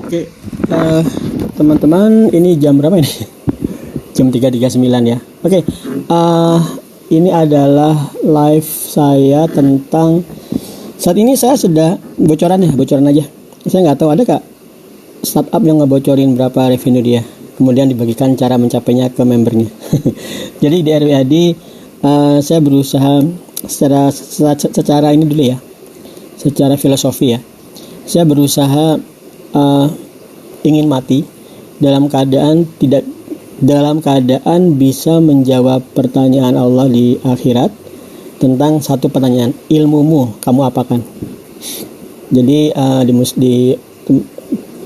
Oke, teman-teman, ini jam berapa ini? Jam 3.39 ya. Oke, ini adalah live saya tentang saat ini saya sudah bocoran aja. Saya nggak tahu ada kak startup yang ngebocorin berapa revenue dia, kemudian dibagikan cara mencapainya ke membernya. Jadi di RWAD saya berusaha secara ini dulu ya, secara filosofi ya. Saya berusaha ingin mati dalam keadaan bisa menjawab pertanyaan Allah di akhirat tentang satu pertanyaan, ilmumu kamu apakan. Jadi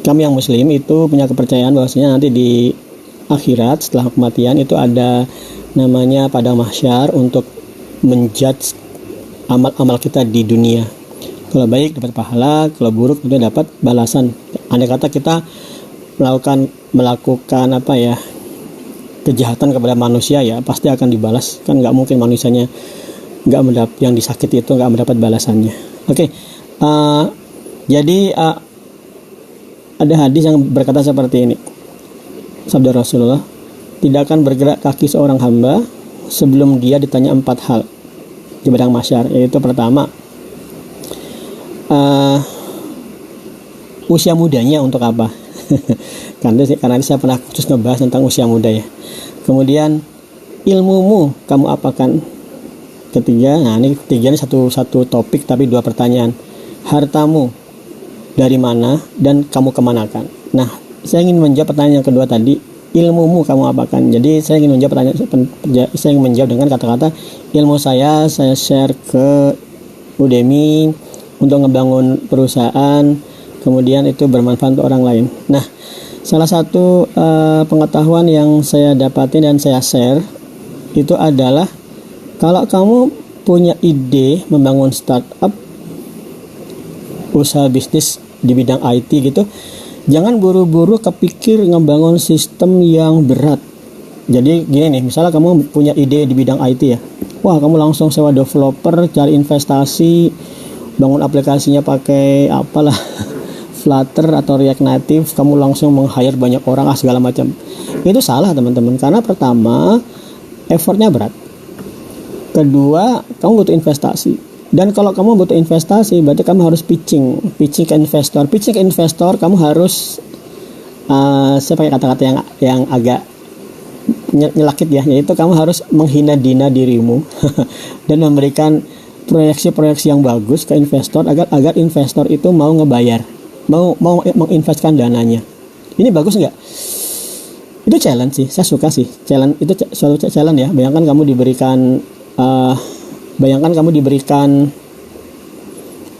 kami yang muslim itu punya kepercayaan bahwasanya nanti di akhirat setelah kematian itu ada namanya padang mahsyar untuk menjudge amal-amal kita di dunia. Kalau baik dapat pahala, kalau buruk itu dapat balasan. Andai kata kita melakukan kejahatan kepada manusia ya pasti akan dibalas. Kan nggak mungkin manusianya yang disakiti itu nggak mendapat balasannya. Oke. Jadi ada hadis yang berkata seperti ini. Sabda Rasulullah, tidak akan bergerak kaki seorang hamba sebelum dia ditanya 4 hal di padang mahsyar, yaitu pertama, usia mudanya untuk apa? karena saya pernah khusus ngebahas tentang usia muda ya. Kemudian ilmumu kamu apakan? Ketiga, ini satu topik tapi 2 pertanyaan. Hartamu dari mana dan kamu kemanakan? Nah, saya ingin menjawab pertanyaan yang kedua tadi, ilmumu kamu apakan? Jadi saya ingin menjawab dengan kata-kata ilmu saya share ke Udemy untuk ngebangun perusahaan, kemudian itu bermanfaat untuk orang lain. Nah, salah satu pengetahuan yang saya dapatin dan saya share itu adalah kalau kamu punya ide membangun startup, usaha bisnis di bidang IT gitu, jangan buru-buru kepikir ngebangun sistem yang berat. Jadi gini nih, misalnya kamu punya ide di bidang IT ya, wah kamu langsung sewa developer, cari investasi, bangun aplikasinya pakai apalah Flutter atau React Native, kamu langsung meng-hire banyak orang segala macam. Itu salah teman-teman, karena pertama effortnya berat, kedua kamu butuh investasi, dan kalau kamu butuh investasi berarti kamu harus pitching ke investor. Kamu harus saya pakai kata-kata yang agak nyelakit ya, yaitu kamu harus menghina-dina dirimu dan memberikan proyeksi yang bagus ke investor agar investor itu mau ngebayar, mau menginvestkan dananya. Ini bagus nggak? Itu challenge sih, saya suka sih challenge, itu suatu challenge ya. Bayangkan kamu diberikan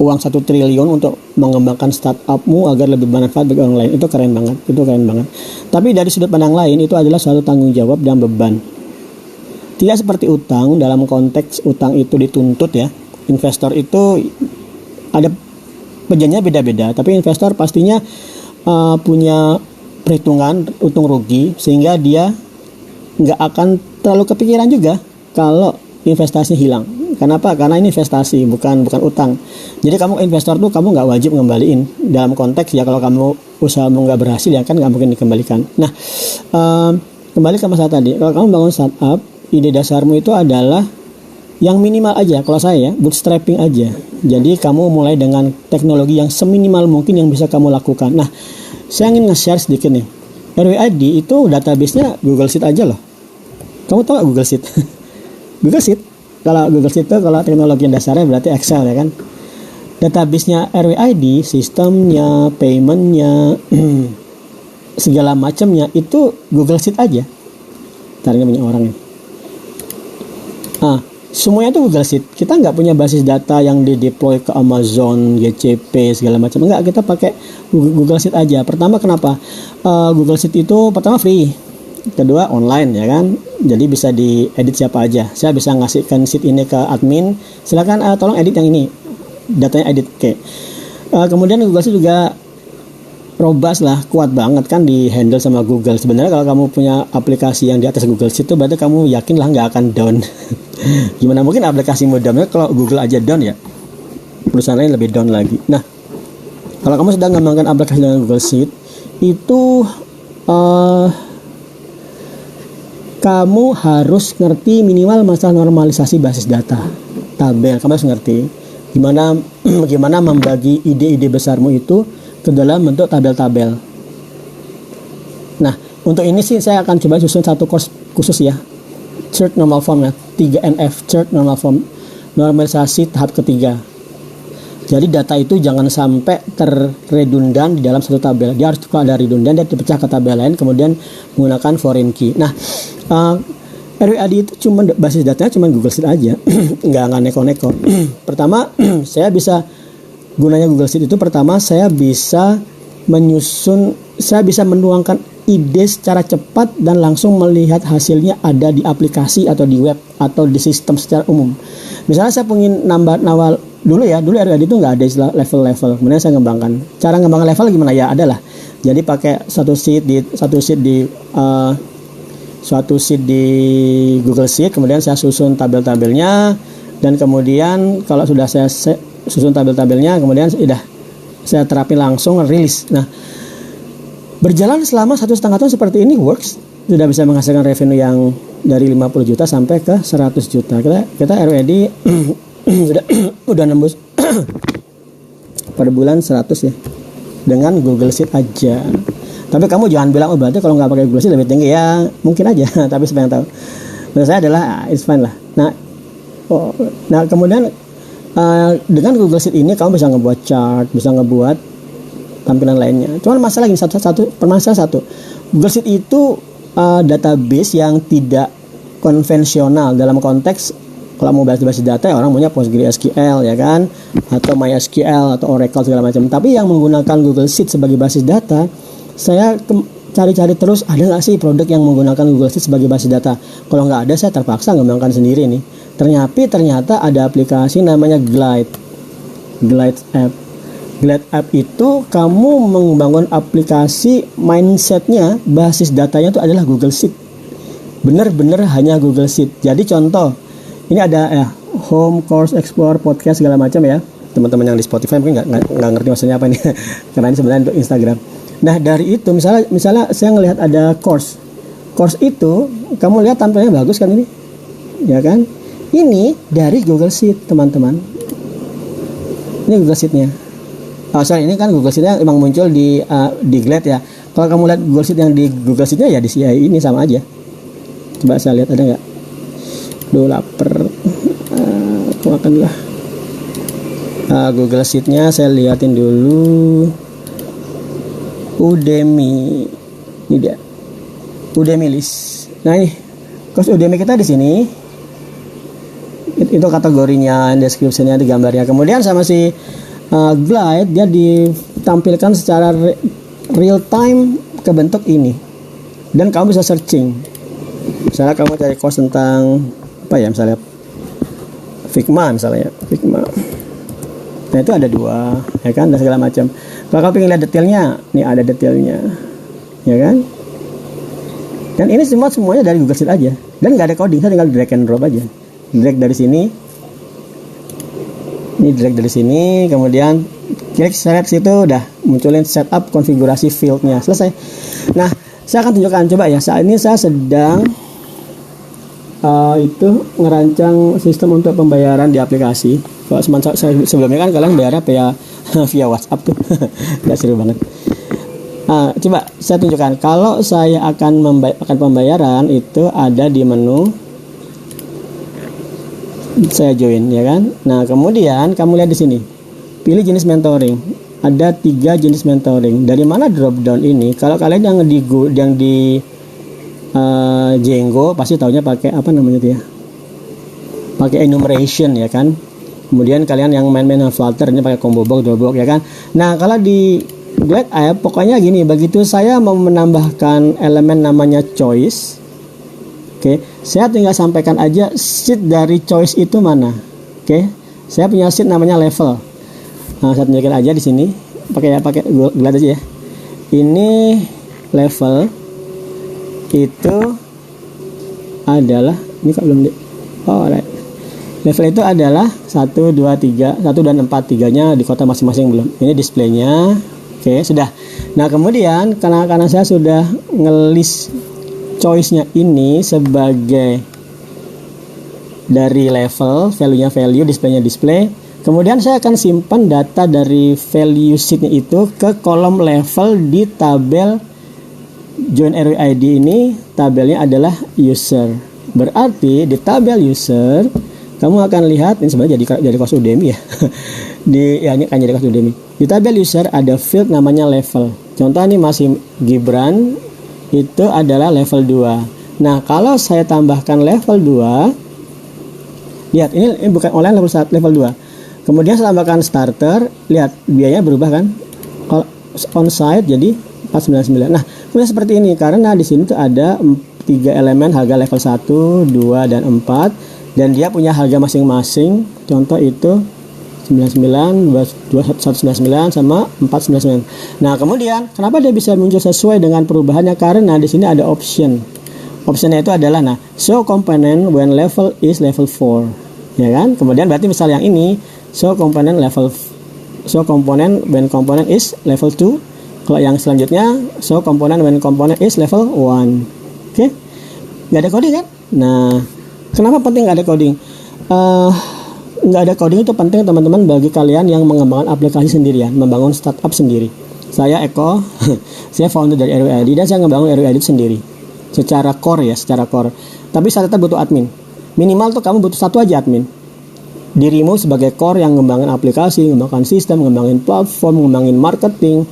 uang 1 triliun untuk mengembangkan startupmu agar lebih bermanfaat bagi orang lain. Itu keren banget. Tapi dari sudut pandang lain itu adalah suatu tanggung jawab dan beban. Tidak seperti utang, dalam konteks utang itu dituntut ya. Investor itu ada perjanjiannya beda-beda, tapi investor pastinya punya perhitungan untung rugi, sehingga dia nggak akan terlalu kepikiran juga kalau investasi hilang. Kenapa? Karena ini investasi, bukan utang. Jadi kamu investor tuh kamu nggak wajib ngembaliin. Dalam konteks ya, kalau kamu usahamu nggak berhasil ya kan nggak mungkin dikembalikan. Nah, kembali ke masalah tadi. Kalau kamu bangun startup, ide dasarmu itu adalah yang minimal aja. Kalau saya ya, bootstrapping aja. Jadi kamu mulai dengan teknologi yang seminimal mungkin yang bisa kamu lakukan. Nah, saya ingin nge-share sedikit nih. RWAD itu database-nya Google Sheet aja loh. Kamu tahu gak Google Sheet? Google Sheet. Kalau Google Sheet itu kalau teknologi yang dasarnya berarti Excel ya kan. Database-nya RWAD, sistemnya, payment-nya, segala macamnya itu Google Sheet aja. Tariknya banyak orang ini. Semuanya itu Google Sheet. Kita nggak punya basis data yang di-deploy ke Amazon, GCP, segala macam. Enggak, kita pakai Google Sheet aja. Pertama kenapa? Google Sheet itu pertama free. Kedua online ya kan. Jadi bisa diedit siapa aja. Saya bisa ngasihkan sheet ini ke admin. Silakan tolong edit yang ini. Datanya edit. Oke. Kemudian Google Sheet juga robust lah, kuat banget kan di handle sama Google. Sebenarnya kalau kamu punya aplikasi yang di atas Google Sheet itu berarti kamu yakin lah nggak akan down. Gimana mungkin aplikasimu down? Kalau Google aja down ya, perusahaan lain lebih down lagi. Nah, kalau kamu sedang mengembangkan aplikasi dengan Google Sheet, itu kamu harus ngerti minimal masalah normalisasi basis data, tabel. Kamu harus ngerti gimana membagi ide-ide besarmu itu ke dalam bentuk tabel-tabel. Nah, untuk ini sih saya akan coba susun satu course khusus ya, Chart Normal Form ya, 3NF, Chart Normal Form, normalisasi tahap ketiga. Jadi data itu jangan sampai terredundan di dalam satu tabel. Dia harus kalau ada redundan, dia dipecah ke tabel lain, kemudian menggunakan foreign key. Nah, RWAD itu cuma basis datanya cuma Google Sheet aja, nggak neko-neko. Pertama, saya bisa gunanya Google Sheet itu pertama saya bisa menuangkan ide secara cepat dan langsung melihat hasilnya ada di aplikasi atau di web atau di sistem secara umum. Misalnya saya pengen nambah dulu RWAD itu nggak ada istilah level-level. Kemudian saya ngembangkan. Cara ngembangkan level gimana ya? Adalah jadi pakai suatu sheet di Google Sheet, kemudian saya susun tabel-tabelnya, dan kemudian kalau sudah saya susun tabel-tabelnya, kemudian sudah saya terapin langsung rilis. Nah, berjalan selama 1,5 tahun seperti ini works, sudah bisa menghasilkan revenue yang dari 50 juta sampai ke 100 juta. Kita RWD udah nembus per bulan 100 ya dengan Google Sheet aja. Tapi kamu jangan bilang berarti kalau nggak pakai Google Sheet lebih tinggi ya, mungkin aja. Tapi siapa yang tahu. Menurut saya adalah it's fine lah. Nah kemudian dengan Google Sheet ini kamu bisa ngebuat chart, bisa ngebuat tampilan lainnya. Cuman masalah ini permasalahan satu. Google Sheet itu database yang tidak konvensional dalam konteks kalau mau basis data ya orang punya PostgreSQL ya kan, atau MySQL atau Oracle segala macam. Tapi yang menggunakan Google Sheet sebagai basis data, saya cari-cari terus ada nggak sih produk yang menggunakan Google Sheet sebagai basis data. Kalau nggak ada, saya terpaksa ngembangkan sendiri nih. Ternyata ada aplikasi namanya Glide App. Glide App itu kamu membangun aplikasi, mindsetnya basis datanya itu adalah Google Sheet. Bener-bener hanya Google Sheet. Jadi contoh, ini ada home, course, explore, podcast segala macam ya. Teman-teman yang di Spotify mungkin nggak ngerti maksudnya apa ini, karena ini sebenarnya untuk Instagram. Nah dari itu misalnya saya ngelihat ada course itu, kamu lihat tampilannya bagus kan ini, ya kan? Ini dari Google Sheet teman-teman. Ini Google Sheet-nya. Ini kan Google Sheet-nya emang muncul di Glide ya. Kalau kamu lihat Google Sheet yang di Google Sheet-nya ya di CI ini sama aja. Coba saya lihat ada nggak? Duh lapar. Aku akan lah. Google Sheet-nya saya liatin dulu. Udemy. Ini dia. Udemy list. Nah ini, course Udemy kita di sini. Itu kategorinya, deskripsinya, di gambarnya. Kemudian sama si Glide dia ditampilkan secara real time ke bentuk ini. Dan kamu bisa searching. Misalnya kamu cari course tentang apa ya, misalnya Figma misalnya, Figma. Nah itu ada 2, ya kan, dan segala macam. Kalau kamu ingin lihat detailnya, nih ada detailnya, ya kan. Dan ini semuanya dari Google Sheet aja, dan nggak ada coding, saya tinggal drag and drop aja. Drag dari sini, ini drag dari sini, kemudian klik select situ, udah munculin setup konfigurasi fieldnya, selesai. Nah saya akan tunjukkan, coba ya, saat ini saya sedang itu ngerancang sistem untuk pembayaran di aplikasi. Kalau sebelumnya kan kalian bayarnya via WhatsApp tuh, nggak seru banget. Coba saya tunjukkan, kalau saya akan pembayaran itu ada di menu, saya join ya kan. Nah kemudian kamu lihat di sini, pilih jenis mentoring. Ada 3 jenis mentoring. Dari mana drop down ini? Kalau kalian yang di Django pasti taunya pakai apa namanya itu ya, pakai enumeration ya kan. Kemudian kalian yang main Flutter ini pakai combo box, dropbox ya kan. Nah kalau di Glide App pokoknya gini, begitu saya mau menambahkan elemen namanya choice, oke, saya tinggal sampaikan aja sheet dari choice itu mana. Oke, saya punya sheet namanya level. Nah saya tunjukin aja di sini, pakai Glide aja ya. Ini level itu adalah, ini kok belum right. Level itu adalah 1, 2, 3, 1 dan 4, 3-nya di kota masing-masing belum. Ini displaynya, Oke, sudah. Nah, kemudian karena saya sudah ngelis choice-nya ini sebagai dari level, value-nya value, display-nya display. Kemudian saya akan simpan data dari value sheet-nya itu ke kolom level di tabel join RW ID ini. Tabelnya adalah user. Berarti di tabel user kamu akan lihat, ini sebenarnya jadi kelas Udemy ya. Ini akan jadi kelas Udemy. Di tabel user ada field namanya level. Contoh ini masih Gibran, itu adalah level 2. Nah, kalau saya tambahkan level 2, lihat ini bukan online level 2. Kemudian saya tambahkan starter, lihat biayanya berubah kan? Kalau on-site jadi 499. Nah, kemudian seperti ini karena di sini tuh ada 3 elemen harga level 1, 2 dan 4. Dan dia punya harga masing-masing. Contoh itu 99, 2199 sama 499. Nah, kemudian kenapa dia bisa muncul sesuai dengan perubahannya? Karena di sini ada option. Optionnya itu adalah show component when level is level 4. Ya kan? Kemudian berarti misal yang ini show component when component is level 2. Kalau yang selanjutnya show component when component is level 1. Oke? Gak ada coding kan? Nah, kenapa penting nggak ada coding? Nggak ada coding itu penting teman-teman bagi kalian yang mengembangkan aplikasi sendirian, membangun startup sendiri. Saya Eko, saya founder dari RWID dan saya ngebangun RWID sendiri. Secara core. Tapi saya tetap butuh admin. Minimal tuh kamu butuh satu aja admin. Dirimu sebagai core yang ngembangin aplikasi, ngembangin sistem, ngembangin platform, ngembangin marketing.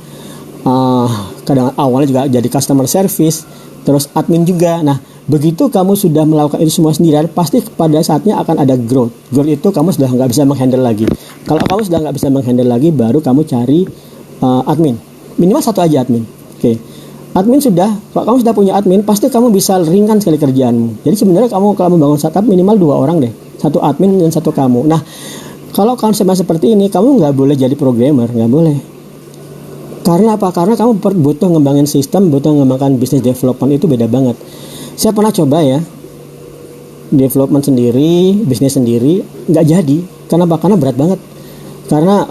Kadang awalnya juga jadi customer service, terus admin juga. Nah, begitu kamu sudah melakukan itu semua sendirian, pasti pada saatnya akan ada growth. Growth itu kamu sudah nggak bisa menghandle lagi. Kalau kamu sudah nggak bisa menghandle lagi, baru kamu cari admin. Minimal satu aja admin. Oke. Admin sudah, kalau kamu sudah punya admin, pasti kamu bisa ringan sekali kerjaanmu. Jadi sebenarnya kamu kalau membangun startup minimal 2 orang deh. 1 admin dan 1 kamu. Nah, kalau konsepnya seperti ini, kamu nggak boleh jadi programmer, nggak boleh. Karena apa? Karena kamu butuh ngembangin sistem, butuh ngembangkan bisnis development, itu beda banget. Saya pernah coba ya, development sendiri, bisnis sendiri, nggak jadi. Kenapa? Karena berat banget. Karena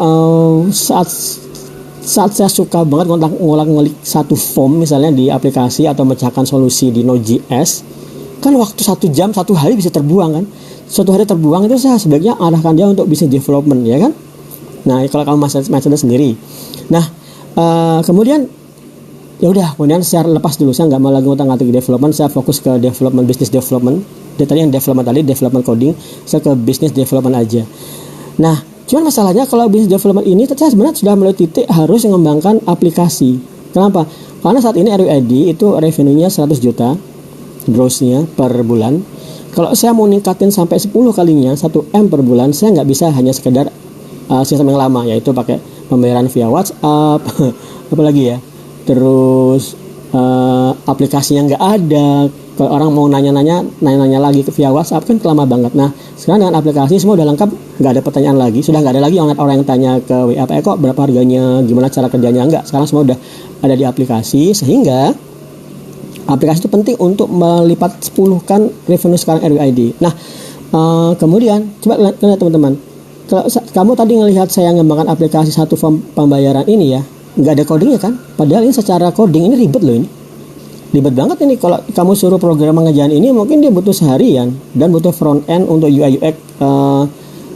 saat saya suka banget ngulik satu form misalnya di aplikasi atau memecahkan solusi di Node.js, kan waktu 1 jam, 1 hari bisa terbuang kan. 1 hari terbuang itu saya sebaiknya arahkan dia untuk bisnis development, ya kan. Nah, kalau kamu masih sendiri. Nah, kemudian ya udah, kemudian saya lepas dulu, saya nggak mau lagi ngotak-ngatik development, saya fokus ke development, business development. Tadi yang development coding, saya ke business development aja. Nah, cuman masalahnya kalau business development ini saya sebenarnya sudah mulai titik harus mengembangkan aplikasi. Kenapa? Karena saat ini RWID itu revenue-nya 100 juta gross-nya per bulan. Kalau saya mau ningkatin sampai 10 kalinya 1M per bulan, saya nggak bisa hanya sekedar sistem yang lama, yaitu pakai pembayaran via WhatsApp, apalagi ya. Terus aplikasinya nggak ada. Kalau orang mau nanya-nanya lagi via WhatsApp kan lama banget. Nah, sekarang dengan aplikasi semua udah lengkap, nggak ada pertanyaan lagi. Sudah nggak ada lagi orang yang tanya ke WA, kok berapa harganya, gimana cara kerjanya, enggak. Sekarang semua udah ada di aplikasi, sehingga aplikasi itu penting untuk melipat 10-kan revenue sekarang RWID. Nah, kemudian coba lihat teman-teman. Kalau kamu tadi ngelihat saya ngembangkan aplikasi satu form pembayaran ini ya, nggak ada codingnya kan? Padahal ini secara coding ini ribet loh ini. Ribet banget ini. Kalau kamu suruh program ngerjain ini mungkin dia butuh seharian dan butuh front end untuk UI UX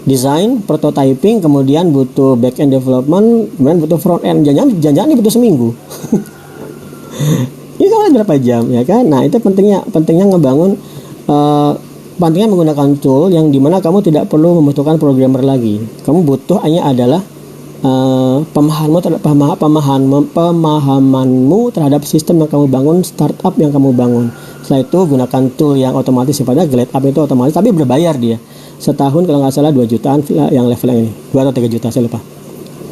design, prototyping, kemudian butuh back end development, kemudian butuh front end. Jangan-jangan ini butuh seminggu. Ini kan berapa jam ya kan? Nah, itu pentingnya ngebangun pentingnya menggunakan tool yang dimana kamu tidak perlu membutuhkan programmer lagi. Kamu butuh hanya adalah pemahamanmu terhadap sistem yang kamu bangun, startup yang kamu bangun. Setelah itu gunakan tool yang otomatis, sifatnya GladeUp itu otomatis, tapi berbayar dia. Setahun kalau nggak salah 2 jutaan yang level yang ini, 2 atau 3 juta saya lupa.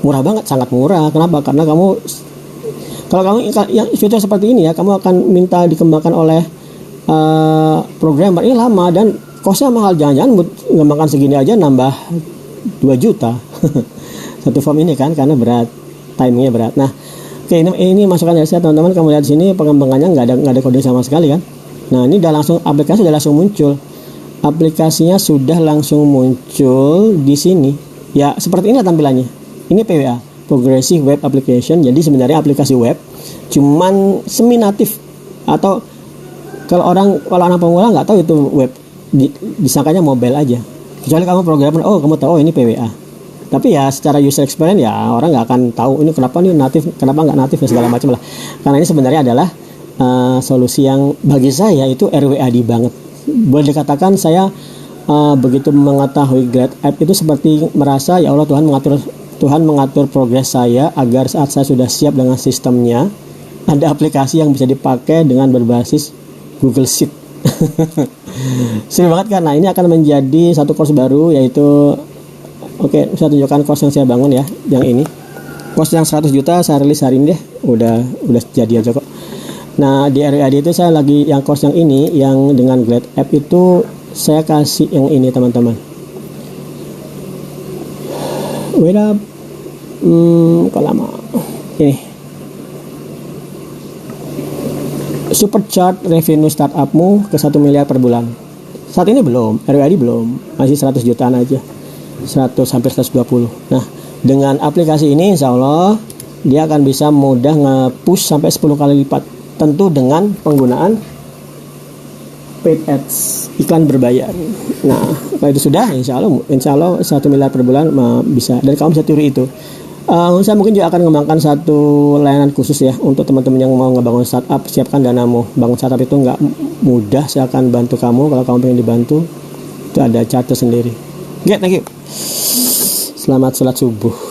Murah banget, sangat murah. Kenapa? Karena kalau kamu yang fitur seperti ini ya, kamu akan minta dikembangkan oleh programmer, ini lama dan costnya mahal. Jangan-jangan mengembangkan segini aja nambah 2 juta. Satu form ini kan, karena berat, timingnya berat. Nah, oke, ini masukan dari saya teman-teman. Kamu lihat di sini pengembangannya nggak ada kode sama sekali kan. Nah, ini aplikasi sudah langsung muncul. Aplikasinya sudah langsung muncul di sini. Ya, seperti ini tampilannya. Ini PWA. progressive web application. Jadi sebenarnya aplikasi web cuman semi natif, atau kalau anak pemula nggak tahu itu web, disangkanya mobile aja. Kecuali kamu programmer, kamu tahu ini PWA. Tapi ya secara user experience ya orang nggak akan tahu ini kenapa nih natif, kenapa nggak natif dan segala macam lah. Karena ini sebenarnya adalah solusi yang bagi saya itu RWAD banget. Boleh dikatakan saya begitu mengetahui Glad App itu seperti merasa ya Allah, Tuhan mengatur progres saya agar saat saya sudah siap dengan sistemnya, ada aplikasi yang bisa dipakai dengan berbasis Google Sheet. Seru banget kan? Nah, ini akan menjadi satu course baru, yaitu saya tunjukkan course yang saya bangun ya, yang ini. Course yang 100 juta saya rilis hari ini deh. Udah jadi aja kok. Nah, di RWAD itu saya lagi yang course yang ini, yang dengan Glad App itu saya kasih yang ini teman-teman. Wait up. Kok lama. Ini. Supercharge revenue startupmu ke 1 miliar per bulan. Saat ini belum, RWAD belum, masih 100 jutaan aja, 100 hampir 120. Nah, dengan aplikasi ini insya Allah dia akan bisa mudah nge-push sampai 10 kali lipat, tentu dengan penggunaan paid ads, iklan berbayar. Nah, kalau itu sudah, insya Allah 1 miliar per bulan bisa, dan kamu bisa tiru itu. Saya mungkin juga akan mengembangkan satu layanan khusus ya untuk teman-teman yang mau ngebangun startup. Siapkan danamu. Bangun startup itu nggak mudah. Saya akan bantu kamu. Kalau kamu pengen dibantu, itu ada charter sendiri. Oke, thank you. Selamat sholat subuh.